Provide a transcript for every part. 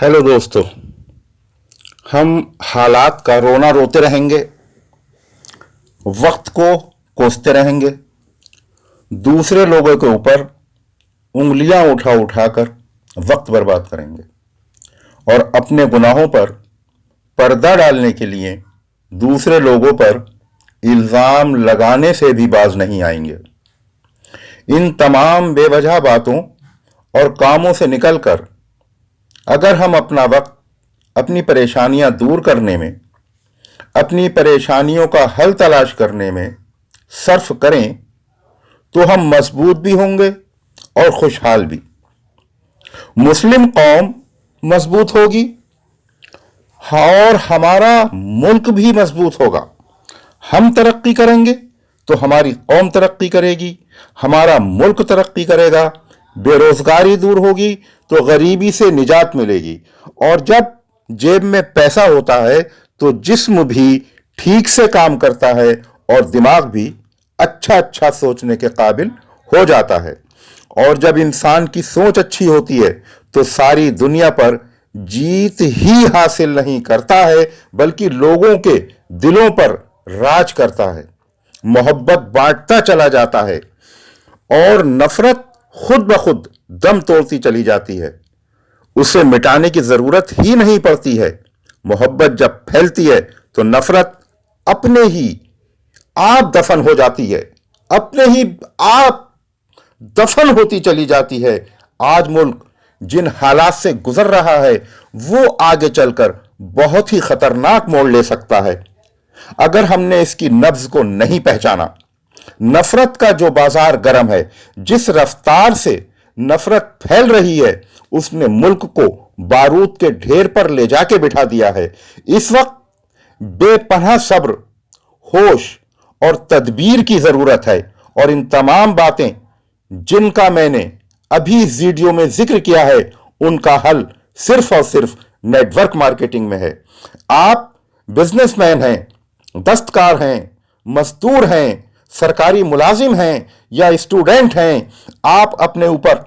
Hello दोस्तों। हम हालात का रोना रोते रहेंगे, वक्त को कोसते रहेंगे, दूसरे लोगों के ऊपर उंगलियां उठा उठाकर वक्त बर्बाद करेंगे और अपने गुनाहों पर पर्दा डालने के लिए दूसरे लोगों पर इल्जाम लगाने से भी बाज नहीं आएंगे। इन तमाम बेवजह बातों और कामों से निकलकर अगर हम अपना वक्त अपनी परेशानियां दूर करने में, अपनी परेशानियों का हल तलाश करने में सर्फ करें तो हम मजबूत भी होंगे और खुशहाल भी। मुस्लिम कौम मजबूत होगी और हमारा मुल्क भी मजबूत होगा। हम तरक्की करेंगे तो हमारी कौम तरक्की करेगी, हमारा मुल्क तरक्की करेगा। बेरोजगारी दूर होगी तो गरीबी से निजात मिलेगी, और जब जेब में पैसा होता है तो जिस्म भी ठीक से काम करता है और दिमाग भी अच्छा अच्छा सोचने के काबिल हो जाता है। और जब इंसान की सोच अच्छी होती है तो सारी दुनिया पर जीत ही हासिल नहीं करता है बल्कि लोगों के दिलों पर राज करता है, मोहब्बत बांटता चला जाता है और नफरत खुद ब खुद दम तोड़ती चली जाती है। उसे मिटाने की जरूरत ही नहीं पड़ती है। मोहब्बत जब फैलती है तो नफरत अपने ही आप दफन हो जाती है, अपने ही आप दफन होती चली जाती है। आज मुल्क जिन हालात से गुजर रहा है वो आगे चलकर बहुत ही खतरनाक मोड़ ले सकता है अगर हमने इसकी नब्ज को नहीं पहचाना। नफरत का जो बाजार गर्म है, जिस रफ्तार से नफरत फैल रही है, उसने मुल्क को बारूद के ढेर पर ले जाके बिठा दिया है। इस वक्त बेपनाह सब्र, होश और तदबीर की जरूरत है, और इन तमाम बातें जिनका मैंने अभी इस वीडियो में जिक्र किया है उनका हल सिर्फ और सिर्फ नेटवर्क मार्केटिंग में है। आप बिजनेसमैन हैं, दस्तकार हैं, मजदूर हैं, सरकारी मुलाजिम हैं या स्टूडेंट हैं, आप अपने ऊपर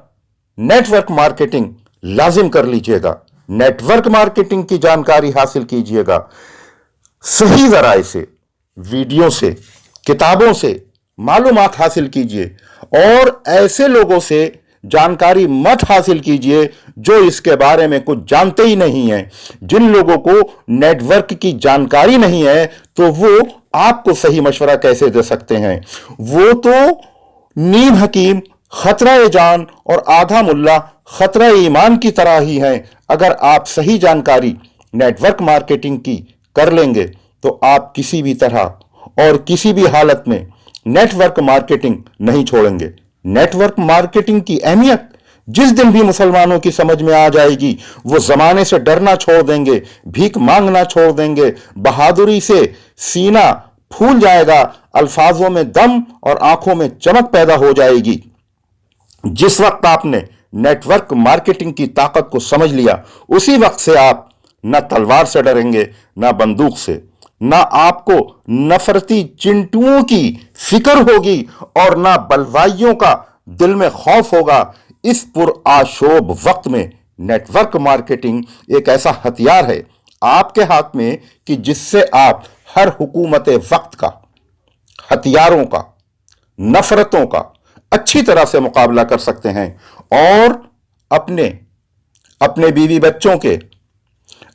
नेटवर्क मार्केटिंग लाजिम कर लीजिएगा। नेटवर्क मार्केटिंग की जानकारी हासिल कीजिएगा सही जराए से, वीडियो से, किताबों से मालूमात हासिल कीजिए, और ऐसे लोगों से जानकारी मत हासिल कीजिए जो इसके बारे में कुछ जानते ही नहीं हैं। जिन लोगों को नेटवर्क की जानकारी नहीं है तो वो आपको सही मशवरा कैसे दे सकते हैं। वो तो नीम हकीम खतरा जान और आधा मुल्ला खतरा ईमान की तरह ही हैं। अगर आप सही जानकारी नेटवर्क मार्केटिंग की कर लेंगे तो आप किसी भी तरह और किसी भी हालत में नेटवर्क मार्केटिंग नहीं छोड़ेंगे। नेटवर्क मार्केटिंग की अहमियत जिस दिन भी मुसलमानों की समझ में आ जाएगी वो जमाने से डरना छोड़ देंगे, भीख मांगना छोड़ देंगे, बहादुरी से सीना फूल जाएगा, अल्फाजों में दम और आंखों में चमक पैदा हो जाएगी। जिस वक्त आपने नेटवर्क मार्केटिंग की ताकत को समझ लिया उसी वक्त से आप न तलवार से डरेंगे, न बंदूक से, न आपको नफरती चिंटुओं की फिक्र होगी और न बलवाइयों का दिल में खौफ होगा। इस पुरआशोब वक्त में नेटवर्क मार्केटिंग एक ऐसा हथियार है आपके हाथ में कि जिससे आप हर हुकूमत वक्त का, हथियारों का, नफरतों का अच्छी तरह से मुकाबला कर सकते हैं और अपने बीवी बच्चों के,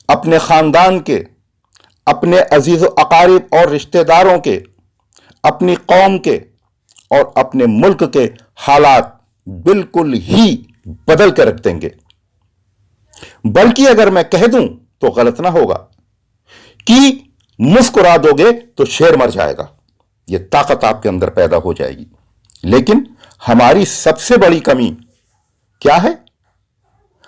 अपने खानदान के, अपने अजीज अकारिब और रिश्तेदारों के, अपनी कौम के और अपने मुल्क के हालात बिल्कुल ही बदल कर रख देंगे। बल्कि अगर मैं कह दूं तो गलत ना होगा कि मुस्कुरा दोगे तो शेर मर जाएगा। यह ताकत आपके अंदर पैदा हो जाएगी। लेकिन हमारी सबसे बड़ी कमी क्या है?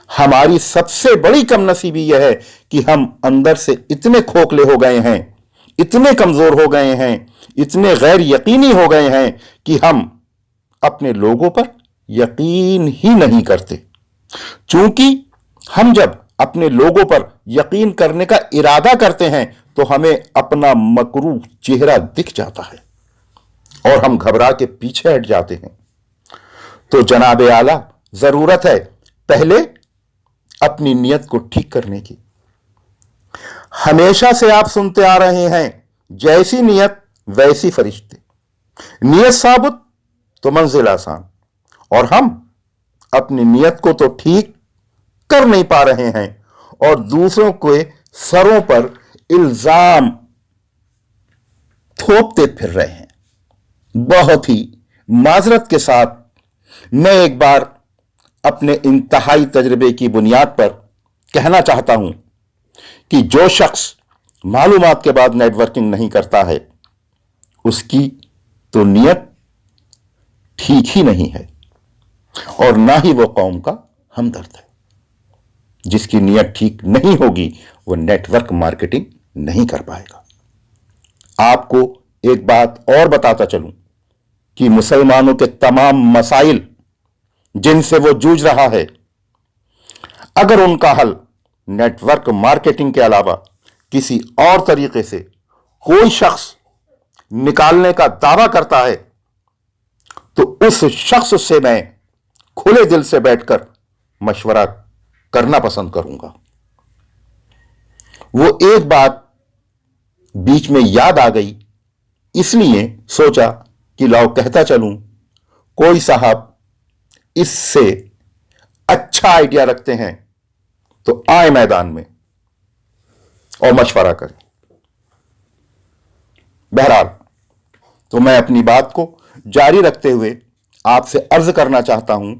हमारी सबसे बड़ी कमनसीबी यह है कि हम अंदर से इतने खोखले हो गए हैं, इतने कमजोर हो गए हैं, इतने गैर यकीनी हो गए हैं कि हम अपने लोगों पर यकीन ही नहीं करते। चूंकि हम जब अपने लोगों पर यकीन करने का इरादा करते हैं तो हमें अपना मकरूह चेहरा दिख जाता है और हम घबरा के पीछे हट जाते हैं। तो जनाब आला, जरूरत है पहले अपनी नीयत को ठीक करने की। हमेशा से आप सुनते आ रहे हैं, जैसी नीयत वैसी फरिश्ते, नीयत साबुत तो मंजिल आसान। और हम अपनी नीयत को तो ठीक कर नहीं पा रहे हैं और दूसरों के सरों पर इल्जाम थोपते फिर रहे हैं। बहुत ही माजरत के साथ मैं एक बार अपने इंतहाई तजर्बे की बुनियाद पर कहना चाहता हूं कि जो शख्स मालूमात के बाद नेटवर्किंग नहीं करता है, उसकी तो नीयत ठीक ही नहीं है और ना ही वो कौम का हमदर्द है। जिसकी नीयत ठीक नहीं होगी वो नेटवर्क मार्केटिंग नहीं कर पाएगा। आपको एक बात और बताता चलूं कि मुसलमानों के तमाम मसाइल जिनसे वो जूझ रहा है, अगर उनका हल नेटवर्क मार्केटिंग के अलावा किसी और तरीके से कोई शख्स निकालने का दावा करता है, तो उस शख्स से मैं खुले दिल से बैठकर मशवरा करना पसंद करूंगा। वो एक बात बीच में याद आ गई, इसलिए सोचा कि लाओ कहता चलूं। कोई साहब इससे अच्छा आइडिया रखते हैं तो आए मैदान में और मशवरा करें। बहरहाल, तो मैं अपनी बात को जारी रखते हुए आपसे अर्ज करना चाहता हूं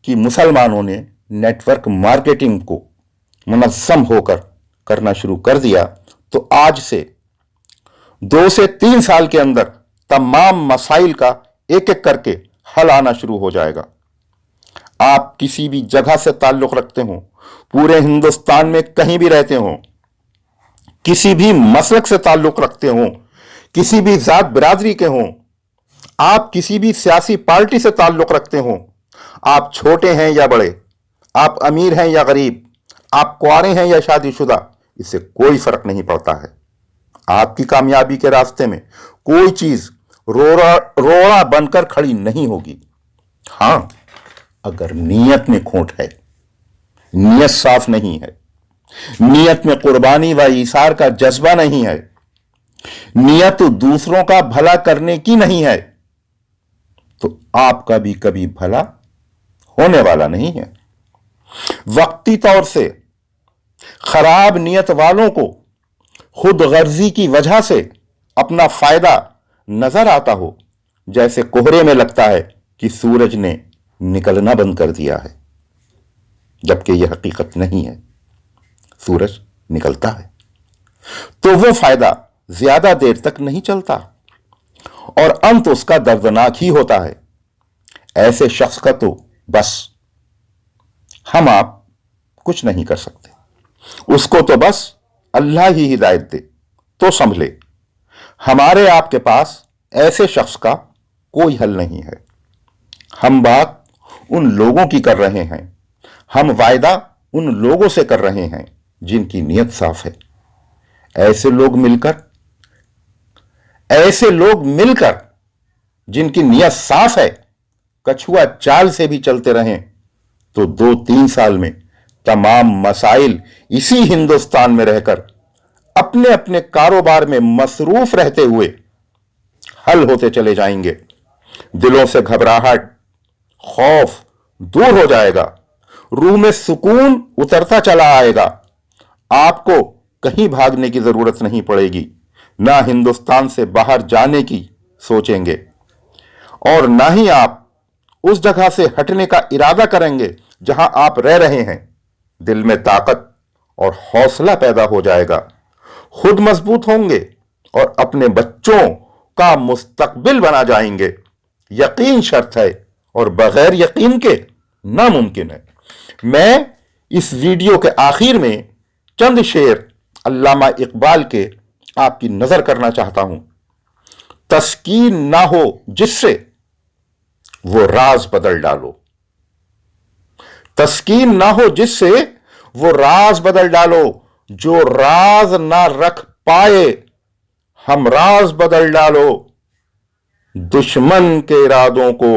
कि मुसलमानों ने नेटवर्क मार्केटिंग को मुनज़्ज़म होकर करना शुरू कर दिया तो आज से 2 से 3 साल के अंदर तमाम मसाइल का एक एक करके हल आना शुरू हो जाएगा। आप किसी भी जगह से ताल्लुक रखते हो, पूरे हिंदुस्तान में कहीं भी रहते हो, किसी भी मसलक से ताल्लुक रखते हो, किसी भी जात बिरादरी के हो, आप किसी भी सियासी पार्टी से ताल्लुक रखते हो, आप छोटे हैं या बड़े, आप अमीर हैं या गरीब, आप कुंवारे हैं या शादीशुदा, इससे कोई फर्क नहीं पड़ता है। आपकी कामयाबी के रास्ते में कोई चीज रोड़ा बनकर खड़ी नहीं होगी। हां, अगर नीयत में खोट है, नीयत साफ नहीं है, नीयत में कुर्बानी व ईसार का जज्बा नहीं है, नीयत दूसरों का भला करने की नहीं है, तो आपका भी कभी भला होने वाला नहीं है। वक्ती तौर से खराब नीयत वालों को खुद गर्जी की वजह से अपना फायदा नजर आता हो, जैसे कोहरे में लगता है कि सूरज ने निकलना बंद कर दिया है, जबकि यह हकीकत नहीं है, सूरज निकलता है। तो वो फायदा ज्यादा देर तक नहीं चलता और अंत उसका दर्दनाक ही होता है। ऐसे शख्स का तो बस हम आप कुछ नहीं कर सकते, उसको तो बस अल्लाह ही हिदायत दे तो संभले। हमारे आपके पास ऐसे शख्स का कोई हल नहीं है। हम बात उन लोगों की कर रहे हैं, हम वायदा उन लोगों से कर रहे हैं जिनकी नीयत साफ है। ऐसे लोग मिलकर जिनकी नीयत साफ है, कछुआ चाल से भी चलते रहें तो 2-3 साल में तमाम मसाइल इसी हिंदुस्तान में रहकर अपने अपने कारोबार में मसरूफ रहते हुए हल होते चले जाएंगे। दिलों से घबराहट, खौफ दूर हो जाएगा, रूह में सुकून उतरता चला आएगा। आपको कहीं भागने की जरूरत नहीं पड़ेगी, ना हिंदुस्तान से बाहर जाने की सोचेंगे और ना ही आप उस जगह से हटने का इरादा करेंगे जहां आप रह रहे हैं। दिल में ताकत और हौसला पैदा हो जाएगा, खुद मजबूत होंगे और अपने बच्चों का मुस्तकबिल बना जाएंगे। यकीन शर्त है और बगैर यकीन के नामुमकिन है। मैं इस वीडियो के आखिर में चंद शेर अल्लामा इकबाल के आपकी नजर करना चाहता हूं। तस्कीन ना हो जिससे वो राज बदल डालो, तस्कीन ना हो जिससे वो राज बदल डालो, जो राज ना रख पाए हम राज बदल डालो। दुश्मन के इरादों को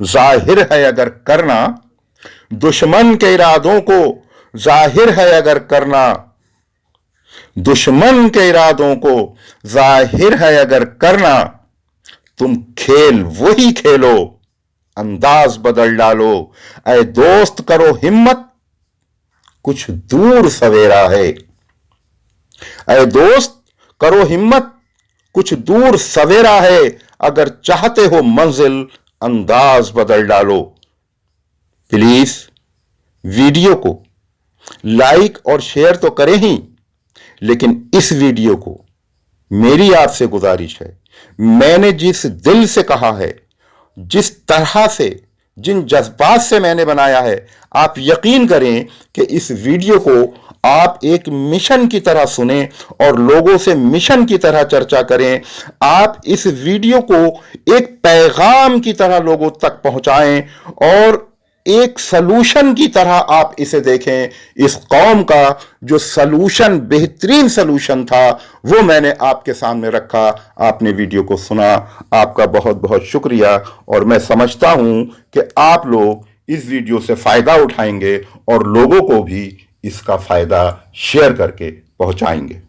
जाहिर है अगर करना, दुश्मन के इरादों को जाहिर है अगर करना, दुश्मन के इरादों को जाहिर है अगर करना, तुम खेल वही खेलो, अंदाज बदल डालो। ऐ दोस्त करो हिम्मत, कुछ दूर सवेरा है। ऐ दोस्त करो हिम्मत, कुछ दूर सवेरा है। अगर चाहते हो मंजिल, अंदाज बदल डालो। प्लीज वीडियो को लाइक और शेयर तो करें ही, लेकिन इस वीडियो को मेरी आपसे गुजारिश है, मैंने जिस दिल से कहा है, जिस तरह से, जिन जज्बात से मैंने बनाया है, आप यकीन करें कि इस वीडियो को आप एक मिशन की तरह सुने और लोगों से मिशन की तरह चर्चा करें। आप इस वीडियो को एक पैगाम की तरह लोगों तक पहुंचाएं और एक सलूशन की तरह आप इसे देखें। इस कौम का जो सलूशन, बेहतरीन सलूशन था, वो मैंने आपके सामने रखा। आपने वीडियो को सुना, आपका बहुत बहुत शुक्रिया। और मैं समझता हूं कि आप लोग इस वीडियो से फायदा उठाएंगे और लोगों को भी इसका फायदा शेयर करके पहुंचाएंगे।